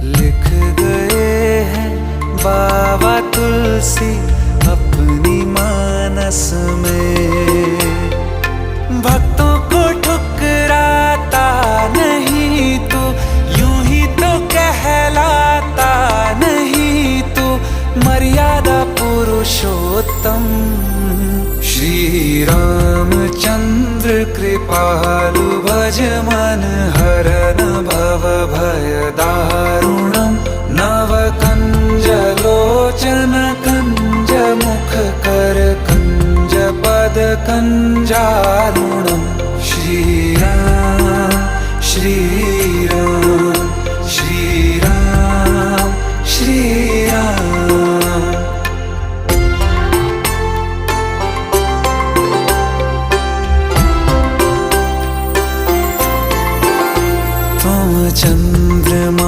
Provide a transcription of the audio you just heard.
लिख गए हैं बाबा तुलसी अपनी मानस में। भक्तों को ठुकराता नहीं तू, यूं ही तो कहलाता नहीं तू, मर्यादा पुरुषोत्तम। श्री रामचंद्र कृपाल